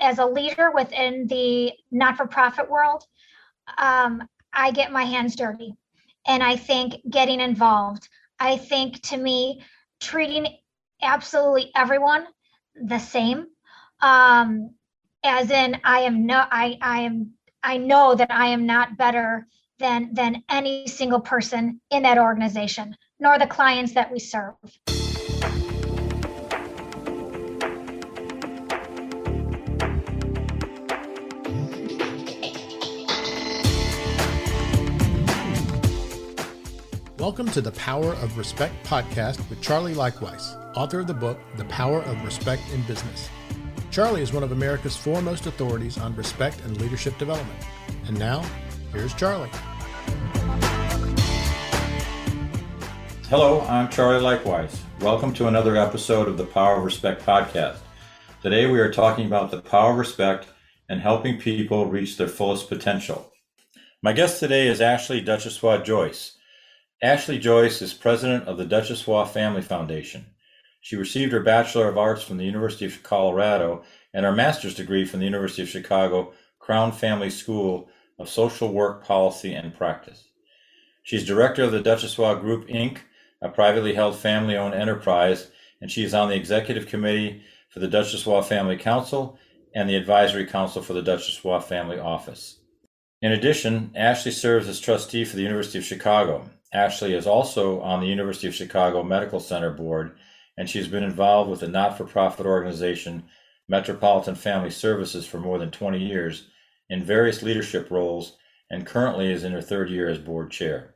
as a leader within the not-for-profit world, I get my hands dirty. And I think getting involved, I think to me, treating absolutely everyone the same, as in I know that I am not better than any single person in that organization, nor the clients that we serve. Welcome to the Power of Respect podcast with Charlie Leichtweis, author of the book, The Power of Respect in Business. Charlie is one of America's foremost authorities on respect and leadership development. And now, here's Charlie. Hello, I'm Charlie Leichtweis. Welcome to another episode of the Power of Respect podcast. Today we are talking about the power of respect and helping people reach their fullest potential. My guest today is Ashley Duchoissois Joyce. Ashley Joyce is president of the Duchossois Family Foundation. She received her Bachelor of Arts from the University of Colorado and her master's degree from the University of Chicago Crown Family School of Social Work, Policy, and Practice. She's director of the Duchossois Group, Inc., a privately held family-owned enterprise, and she is on the executive committee for the Duchossois Family Council and the advisory council for the Duchossois Family Office. In addition, Ashley serves as trustee for the University of Chicago. Ashley is also on the University of Chicago Medical Center Board, and she's been involved with the not-for-profit organization Metropolitan Family Services for more than 20 years in various leadership roles, and currently is in her third year as board chair.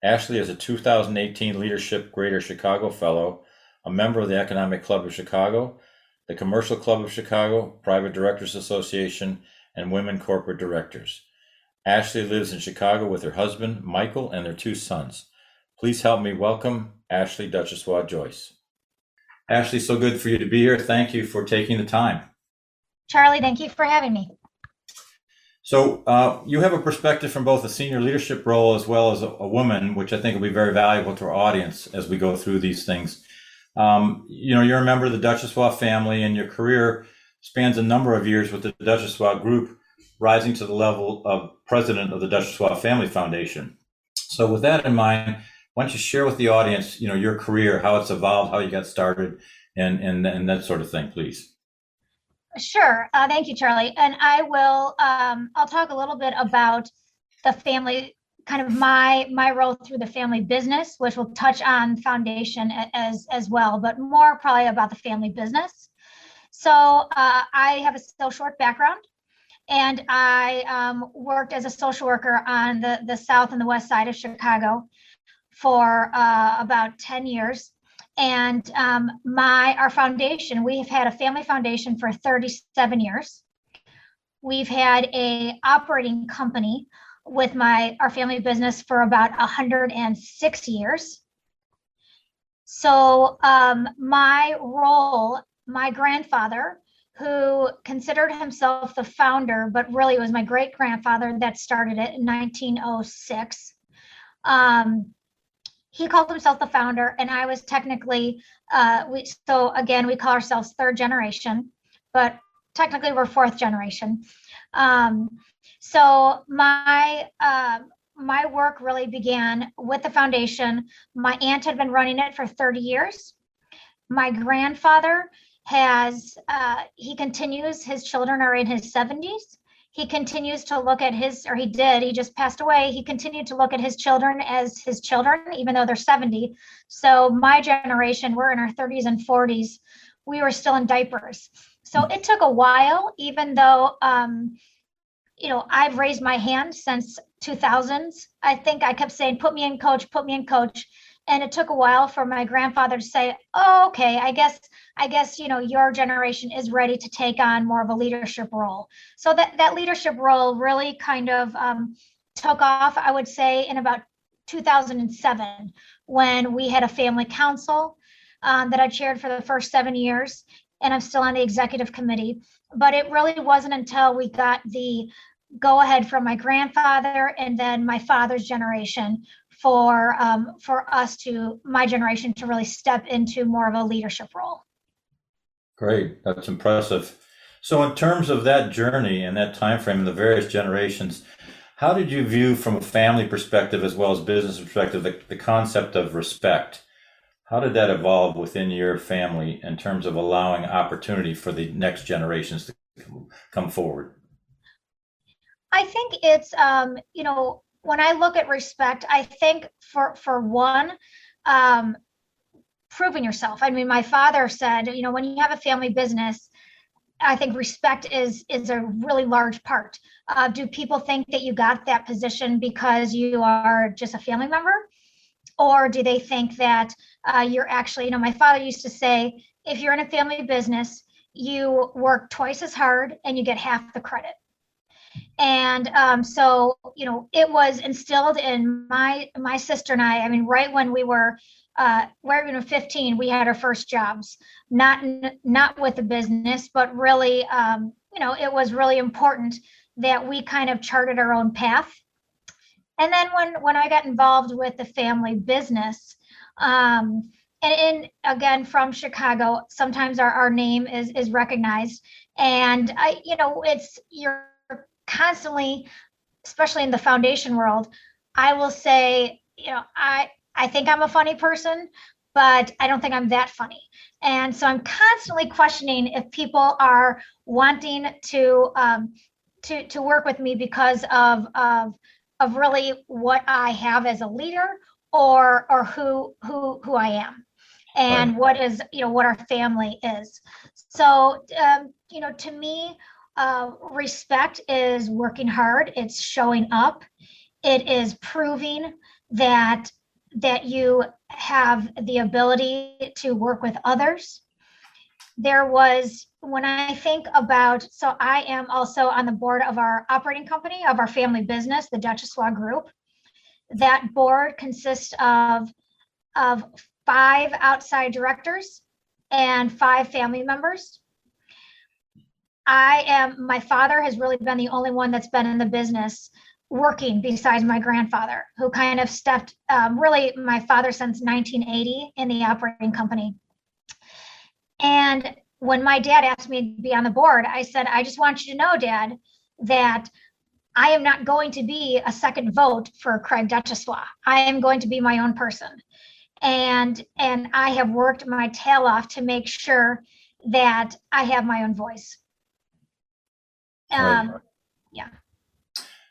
Ashley is a 2018 Leadership Greater Chicago Fellow, a member of the Economic Club of Chicago, the Commercial Club of Chicago, Private Directors Association, and Women Corporate Directors. Ashley lives in Chicago with her husband, Michael, and their two sons. Please help me welcome Ashley Duchoissois Joyce. Ashley, so good for you to be here. Thank you for taking the time. Charlie, thank you for having me. So you have a perspective from both a senior leadership role as well as a woman, which I think will be very valuable to our audience as we go through these things. You're a member of the Duchossois family, and your career spans a number of years with the Duchossois Group, rising to the level of president of the Duchossois Family Foundation. So with that in mind, why don't you share with the audience, your career, how it's evolved, how you got started, and that sort of thing, please. Sure. Thank you, Charlie. And I will, I'll talk a little bit about the family, kind of my role through the family business, which will touch on foundation as well, but more probably about the family business. So I have a social work background. And I worked as a social worker on the south and the west side of Chicago for about 10 years. And our foundation, we have had a family foundation for 37 years. We've had a operating company with our family business for about 106 years. So my role, my grandfather, who considered himself the founder, but really it was my great grandfather that started it in 1906. He called himself the founder, and I was technically, we call ourselves third generation, but technically we're fourth generation. So my work really began with the foundation. My aunt had been running it for 30 years. My grandfather he continues, his children are in his 70s. He continues to look at he just passed away. He continued to look at his children as his children, even though they're 70. So my generation, we're in our 30s and 40s. We were still in diapers. So it took a while, even though, I've raised my hand since 2000s. I think I kept saying, put me in, coach, put me in, coach. And it took a while for my grandfather to say, oh, okay, I guess, your generation is ready to take on more of a leadership role. So that leadership role really kind of took off, I would say, in about 2007, when we had a family council that I chaired for the first 7 years, and I'm still on the executive committee. But it really wasn't until we got the go ahead from my grandfather and then my father's generation for my generation to really step into more of a leadership role. Great, that's impressive. So in terms of that journey and that time frame and the various generations, how did you view from a family perspective as well as business perspective the concept of respect? How did that evolve within your family in terms of allowing opportunity for the next generations to come forward? I think it's, when I look at respect, I think for one, um, proving yourself. I mean, my father said, when you have a family business, I think respect is a really large part. Do people think that you got that position because you are just a family member? Or do they think that you're actually, my father used to say, if you're in a family business, you work twice as hard and you get half the credit. And so, it was instilled in my sister and I. I mean, right when we were 15, we had our first jobs, not with the business, but really, it was really important that we kind of charted our own path. And then when I got involved with the family business, and again from Chicago, sometimes our name is recognized, and you're constantly, especially in the foundation world, I will say, I think I'm a funny person, but I don't think I'm that funny. And so I'm constantly questioning if people are wanting to work with me because of really what I have as a leader, or who I am, and Right. what our family is. So to me, respect is working hard. It's showing up. It is proving that you have the ability to work with others. When I think about, so I am also on the board of our operating company of our family business, the Duchossois Group. That board consists of 5 outside directors and 5 family members. My father has really been the only one that's been in the business working besides my grandfather, who kind of stepped, really my father since 1980 in the operating company. And when my dad asked me to be on the board, I said, I just want you to know, Dad, that I am not going to be a second vote for Craig Duchossois. I am going to be my own person. And I have worked my tail off to make sure that I have my own voice. Right. Yeah.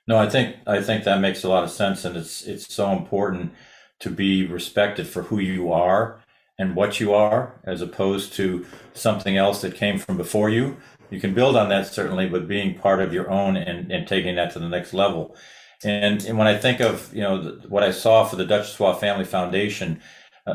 No, I think that makes a lot of sense, and it's so important to be respected for who you are and what you are, as opposed to something else that came from before you. You can build on that certainly, but being part of your own and taking that to the next level. And when I think of what I saw for the Duchossois Family Foundation,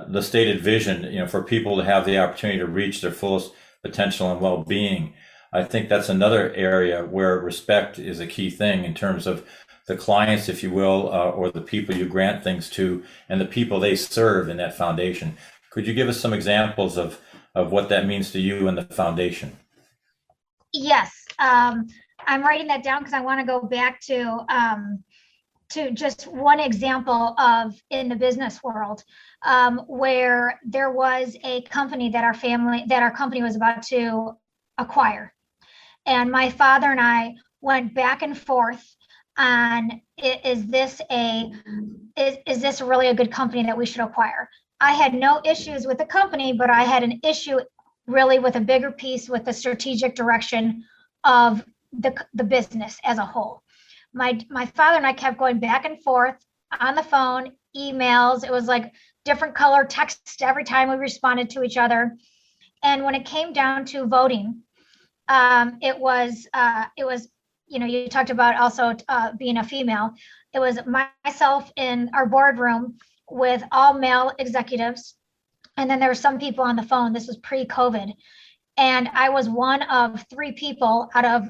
the stated vision, for people to have the opportunity to reach their fullest potential and well-being. I think that's another area where respect is a key thing in terms of the clients, if you will, or the people you grant things to, and the people they serve in that foundation. Could you give us some examples of what that means to you and the foundation? Yes. I'm writing that down because I want to go back to just one example of in the business world, where there was a company that our company was about to acquire. And my father and I went back and forth on, is this really a good company that we should acquire? I had no issues with the company, but I had an issue really with a bigger piece with the strategic direction of the business as a whole. My father and I kept going back and forth on the phone, emails. It was like different color text every time we responded to each other. And when it came down to voting, it was you talked about also being a female. It was myself in our boardroom with all male executives, and then there were some people on the phone. This was pre-COVID, and I was one of 3 people out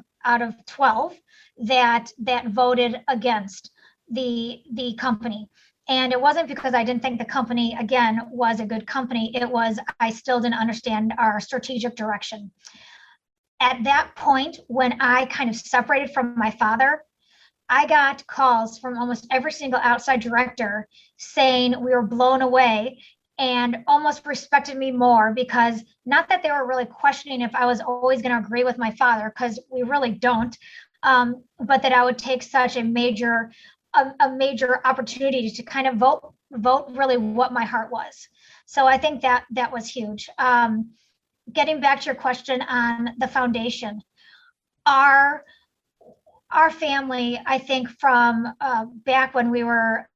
of 12 that voted against the company. And it wasn't because I didn't think the company, again, was a good company. It was I still didn't understand our strategic direction. At that point, when I kind of separated from my father, I got calls from almost every single outside director saying we were blown away and almost respected me more, because not that they were really questioning if I was always going to agree with my father, because we really don't, but that I would take such a major opportunity to kind of vote really what my heart was. So I think that was huge. Getting back to your question on the foundation, our family, I think from back when we were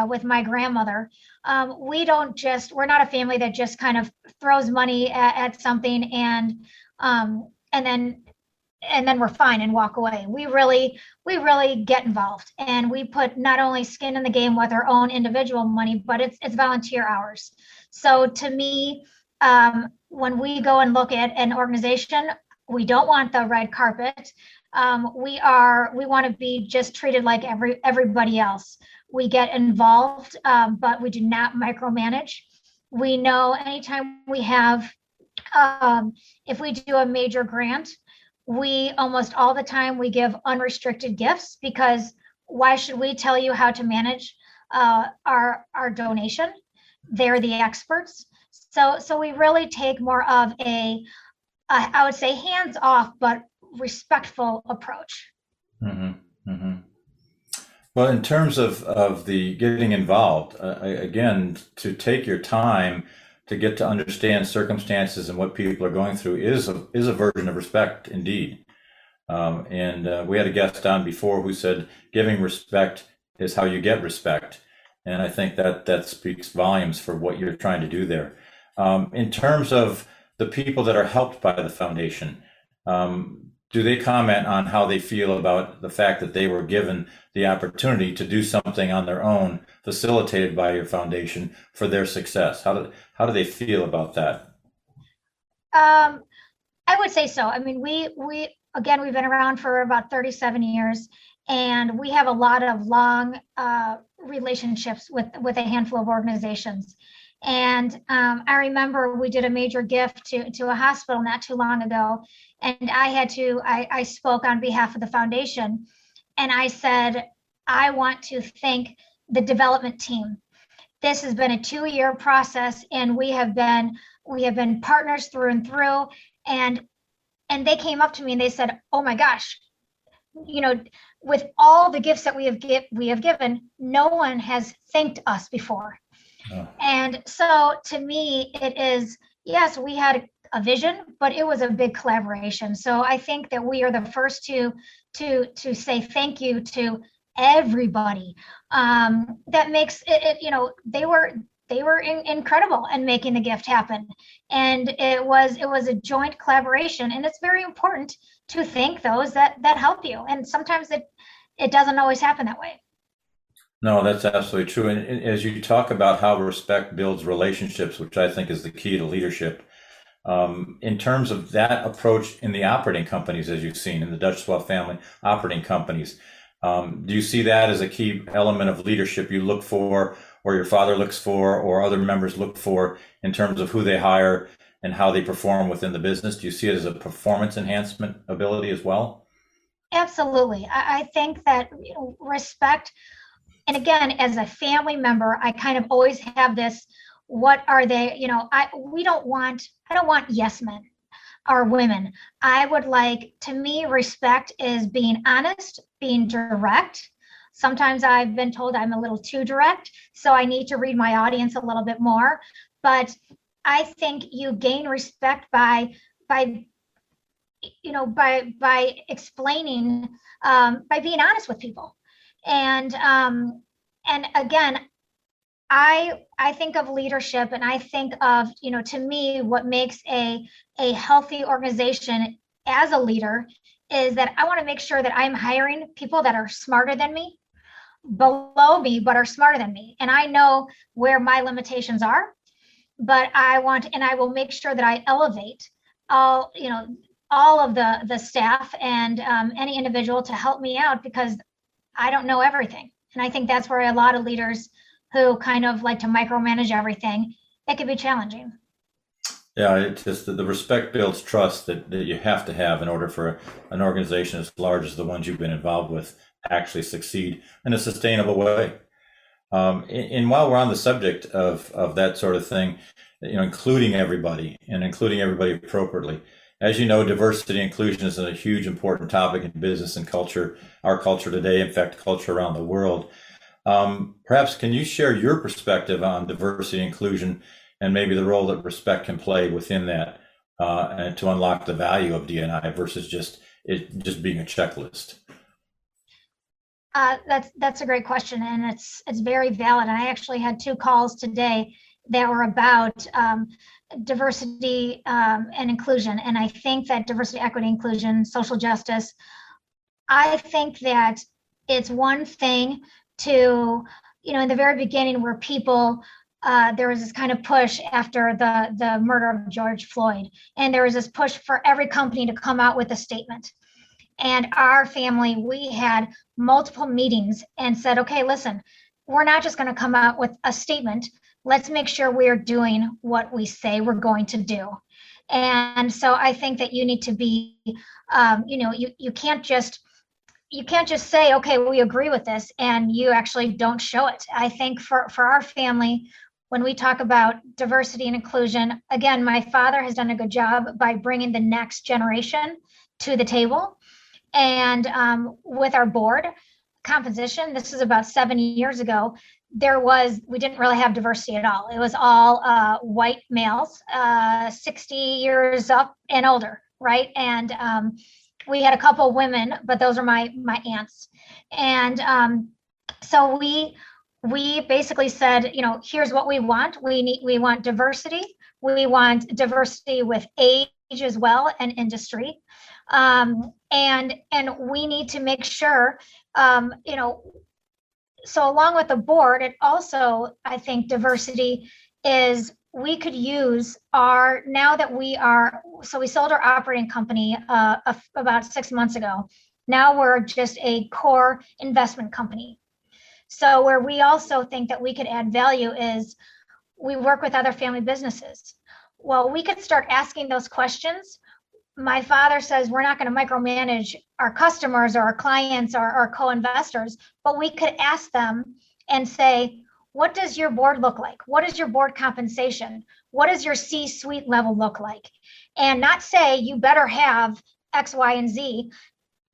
with my grandmother, we're not a family that just kind of throws money at something and then we're fine and walk away. We really get involved, and we put not only skin in the game with our own individual money, but it's volunteer hours. So to me, when we go and look at an organization, we don't want the red carpet. We want to be just treated like everybody else. We get involved, but we do not micromanage. We know anytime we have, if we do a major grant, we almost all the time we give unrestricted gifts, because why should we tell you how to manage our donation? They're the experts. So we really take more of I would say hands off, but respectful approach. Mm-hmm. Mm-hmm. Well, in terms of the getting involved, again, to take your time to get to understand circumstances and what people are going through is a version of respect indeed. And we had a guest on before who said giving respect is how you get respect. And I think that speaks volumes for what you're trying to do there. In terms of the people that are helped by the foundation, do they comment on how they feel about the fact that they were given the opportunity to do something on their own, facilitated by your foundation for their success? How do they feel about that? I would say so. I mean, we again, we've been around for about 37 years, and we have a lot of long relationships with a handful of organizations. And I remember we did a major gift to a hospital not too long ago, and I spoke on behalf of the foundation, and I said, I want to thank the development team. This has been a 2-year process, and we have been partners through and through. And they came up to me and they said, oh my gosh, with all the gifts that we have given, no one has thanked us before. Oh. And so to me, it is, yes, we had a vision, but it was a big collaboration. So I think that we are the first to say thank you to everybody. That makes it, they were incredible in making the gift happen. And it was a joint collaboration. And it's very important to thank those that help you. And sometimes it doesn't always happen that way. No, that's absolutely true. And as you talk about how respect builds relationships, which I think is the key to leadership, in terms of that approach in the operating companies, as you've seen in the Duchossois family operating companies, do you see that as a key element of leadership you look for, or your father looks for, or other members look for, in terms of who they hire and how they perform within the business? Do you see it as a performance enhancement ability as well? Absolutely. I think that respect, and again, as a family member, I kind of always have this, what are they, I don't want yes men or women. I would like, to me, respect is being honest, being direct. Sometimes I've been told I'm a little too direct, so I need to read my audience a little bit more. But I think you gain respect by explaining, by being honest with people. And again, I think of leadership, and I think of, to me, what makes a healthy organization as a leader is that I want to make sure that I'm hiring people that are smarter than me, below me, but are smarter than me. And I know where my limitations are, but I will make sure that I elevate all of the staff and any individual to help me out, because I don't know everything. And I think that's where a lot of leaders who kind of like to micromanage everything, it can be challenging. Yeah, it's just the respect builds trust that you have to have in order for an organization as large as the ones you've been involved with to actually succeed in a sustainable way. And while we're on the subject of that sort of thing, including everybody and including everybody appropriately, as you know, diversity and inclusion is a huge important topic in business and culture, our culture today, in fact, culture around the world. Perhaps can you share your perspective on diversity and inclusion and maybe the role that respect can play within that and to unlock the value of D&I versus just being a checklist? That's a great question, and it's very valid. I actually had 2 calls today that were about diversity and inclusion, and I think that diversity, equity, inclusion, social justice. I think that it's one thing to, in the very beginning where people there was this kind of push after the murder of George Floyd, and there was this push for every company to come out with a statement. And our family, we had multiple meetings and said, okay, listen, we're not just going to come out with a statement. Let's make sure we're doing what we say we're going to do. And so I think that you need to be, you can't just say, okay, we agree with this, and you actually don't show it. I think for our family, when we talk about diversity and inclusion, again, my father has done a good job by bringing the next generation to the table. And with our board composition, this is about 7 years ago, we didn't really have diversity at all. It was all white males, 60 years up and older, right? And we had a couple of women, but those are my aunts. And so we basically said, here's what we want. We want diversity. We want diversity with age as well and industry. And we need to make sure, so along with the board, it also, I think diversity is, we could use now that we sold our operating company about 6 months ago. Now we're just a core investment company. So where we also think that we could add value is we work with other family businesses. Well, we could start asking those questions. My father says we're not going to micromanage our customers or our clients or our co-investors, but we could ask them and say, what does your board look like? What is your board compensation? What does your C-suite level look like? And not say you better have X, Y, and Z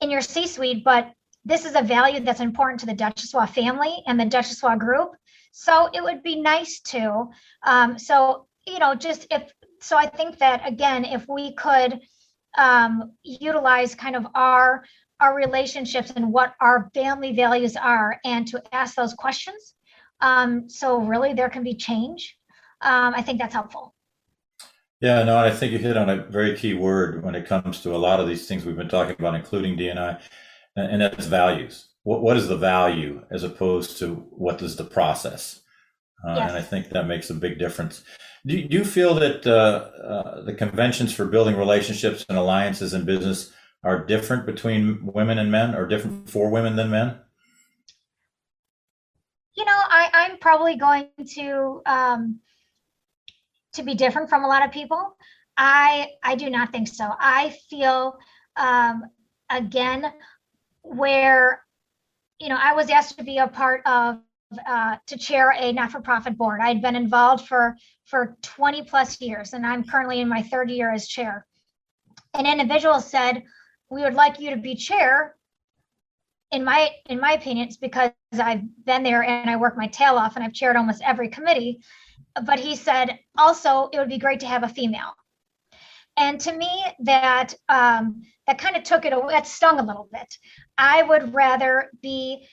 in your C-suite, but this is a value that's important to the Duchossois family and the Duchossois group. So it would be nice to, I think that, again, if we could utilize kind of our relationships and what our family values are, and to ask those questions, so really there can be change. I think that's helpful. Yeah, no, I think you hit on a very key word when it comes to a lot of these things we've been talking about, including D&I, and that's values. What is the value as opposed to what is the process? Yes. And I think that makes a big difference. Do you feel that the conventions for building relationships and alliances in business are different between women and men, or different for women than men? I'm probably going to be different from a lot of people. I do not think so. I feel, again, where, I was asked to be a part of, to chair a not-for-profit board. I'd been involved for 20 plus years, and I'm currently in my 3rd year as chair. An individual said, we would like you to be chair. In my opinion, it's because I've been there and I work my tail off, and I've chaired almost every committee. But he said, also, it would be great to have a female. And to me, that kind of took it away. That stung a little bit. I would rather be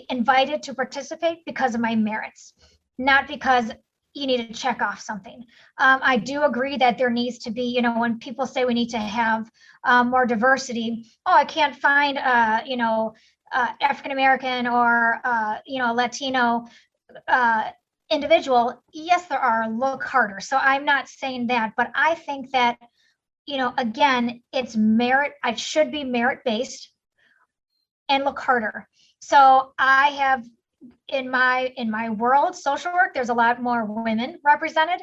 invited to participate because of my merits, not because you need to check off something. I do agree that there needs to be, when people say we need to have more diversity, I can't find, African American or, Latino individual. Yes, there are. Look harder. So I'm not saying that, but I think that, again, it's merit. I should be merit-based and look harder. So I have, in my world, social work, there's a lot more women represented.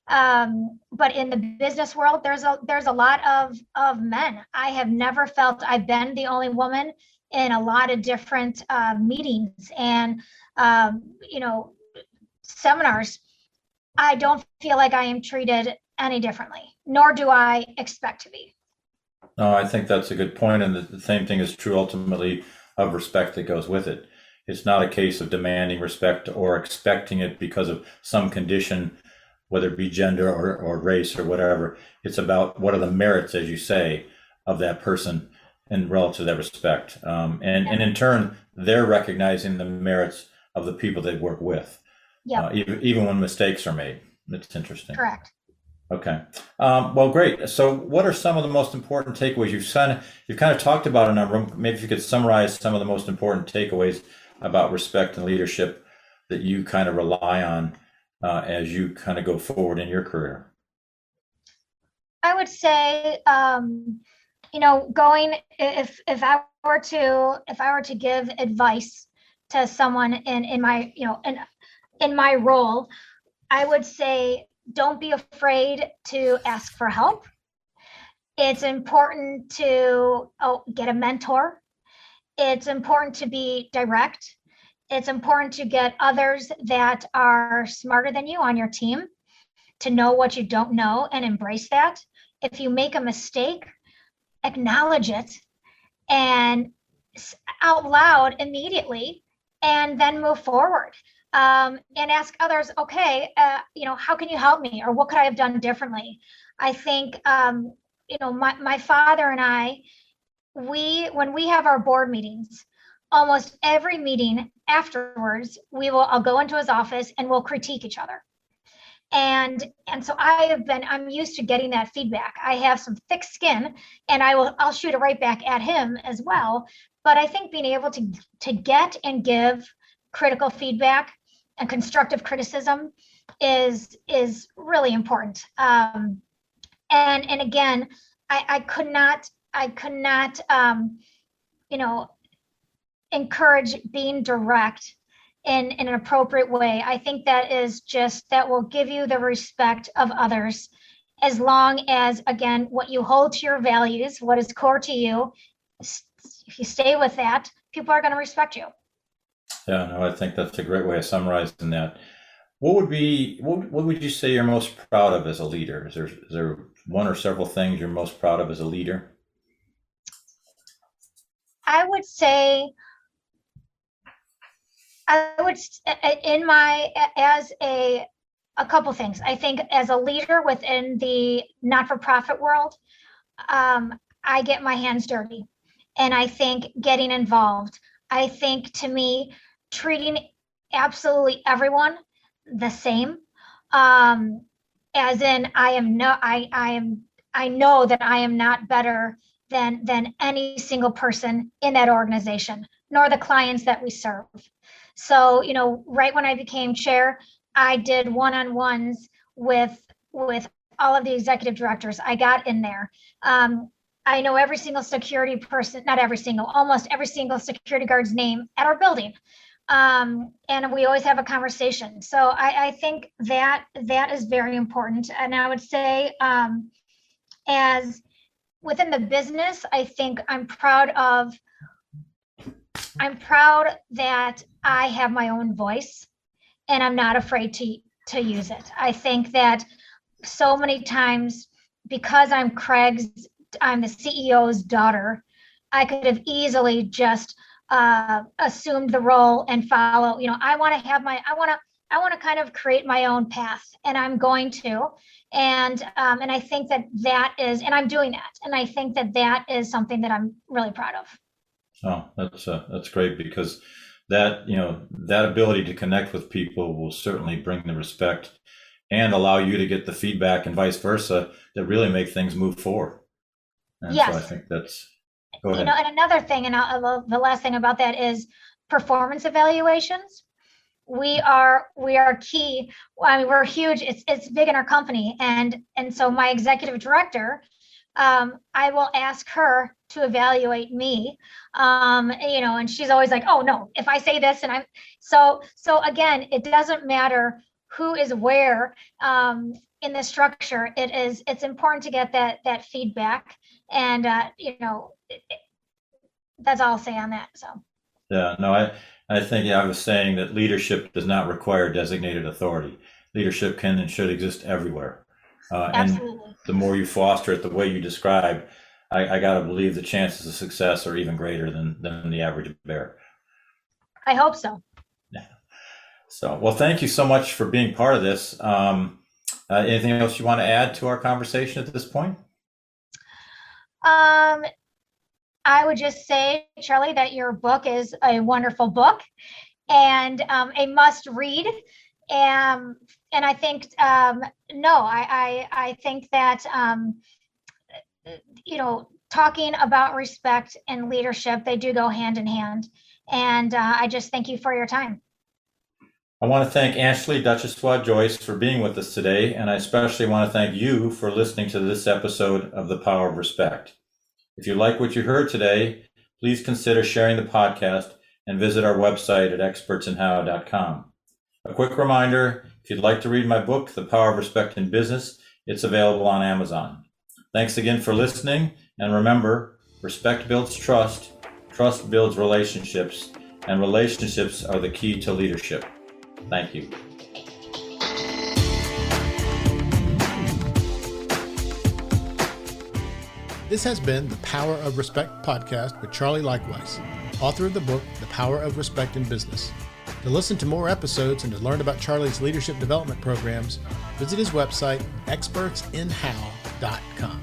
But in the business world, there's a lot of men. I have never felt I've been the only woman in a lot of different meetings and seminars. I don't feel like I am treated any differently, nor do I expect to be. No, I think that's a good point, and the same thing is true ultimately of respect that goes with it. It's not a case of demanding respect or expecting it because of some condition, whether it be gender or race or whatever. It's about what are the merits, as you say, of that person and relative to that respect. And in turn, they're recognizing the merits of the people they work with, Yep. Even when mistakes are made. It's interesting. Correct. Okay. Well, great. So what are some of the most important takeaways? You've kind of talked about a number of them. Maybe if you could summarize some of the most important takeaways about respect and leadership that you kind of rely on as you kind of go forward in your career. I would say, going if I were to give advice to someone in my in my role, I would say don't be afraid to ask for help. It's important to get a mentor. It's important to be direct. It's important to get others that are smarter than you on your team to know what you don't know and embrace that. If you make a mistake, acknowledge it and out loud immediately, and then move forward. And ask others, okay, how can you help me, or what could I have done differently? I think, my father and I, when we have our board meetings, almost every meeting afterwards, I'll go into his office and we'll critique each other. And so I'm used to getting that feedback. I have some thick skin, and I'll shoot it right back at him as well. But I think being able to get and give critical feedback and constructive criticism is really important. And again, I could not encourage being direct in an appropriate way. I think that will give you the respect of others, as long as, again, what you hold to your values, what is core to you, if you stay with that, people are going to respect you. Yeah, no, I think that's a great way of summarizing that. What would you say you're most proud of as a leader? Is there one or several things you're most proud of as a leader? I would say, a couple things. I think as a leader within the not-for-profit world, I get my hands dirty, and I think getting involved. I think, to me, treating absolutely everyone the same, as in I know that I am not better than any single person in that organization, nor the clients that we serve. So, right when I became chair, I did one-on-ones with all of the executive directors. I got in there. I know every single security person, not every single, almost every single security guard's name at our building. And we always have a conversation. So I think that is very important. And I would say, as within the business, I think I'm proud that I have my own voice, and I'm not afraid to use it. I think that so many times, because I'm the CEO's daughter, I could have easily just assumed the role and follow. I want to kind of create my own path, and I'm going to. And I think that is, and I'm doing that. And I think that is something that I'm really proud of. Oh, that's great, because that ability to connect with people will certainly bring the respect and allow you to get the feedback and vice versa that really make things move forward. And yes. So I think that's, go ahead. And another thing, and the last thing about that is performance evaluations. We are key. I mean, we're huge. It's big in our company. And so my executive director, I will ask her to evaluate me, and she's always like, oh no, if I say this, and I'm so again, it doesn't matter who is where in the structure. It's important to get that feedback, and that's all I'll say on that. So. Yeah, no, I think I was saying that leadership does not require designated authority. Leadership can and should exist everywhere. And the more you foster it the way you describe, I got to believe the chances of success are even greater than the average bear. I hope so. Yeah. So, well, thank you so much for being part of this. Anything else you want to add to our conversation at this point? I would just say, Charlie, that your book is a wonderful book and a must read. And I think, I think that, talking about respect and leadership, they do go hand in hand. And I just thank you for your time. I want to thank Ashley Duchoissois Joyce for being with us today. And I especially want to thank you for listening to this episode of The Power of Respect. If you like what you heard today, please consider sharing the podcast and visit our website at expertsinhow.com. A quick reminder, if you'd like to read my book, The Power of Respect in Business, it's available on Amazon. Thanks again for listening, and remember, respect builds trust, trust builds relationships, and relationships are the key to leadership. Thank you. This has been the Power of Respect podcast with Charlie Leichtweis, author of the book, The Power of Respect in Business. To listen to more episodes and to learn about Charlie's leadership development programs, visit his website, expertsinhow.com.